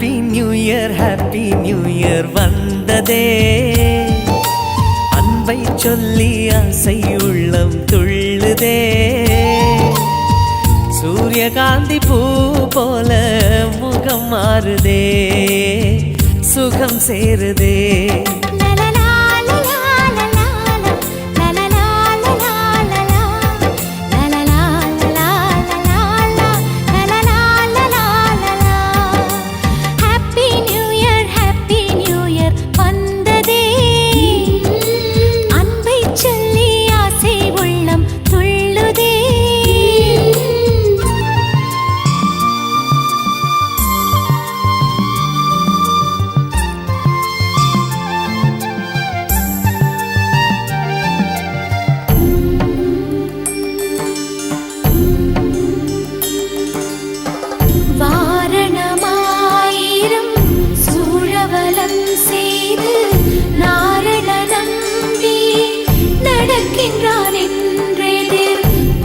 Happy new year வந்ததே. அன்பை சொல்லி ஆசை உள்ளம் துள்ளுதே. சூரியகாந்தி பூ போல முகம் மாறுதே, சுகம் சேருதே.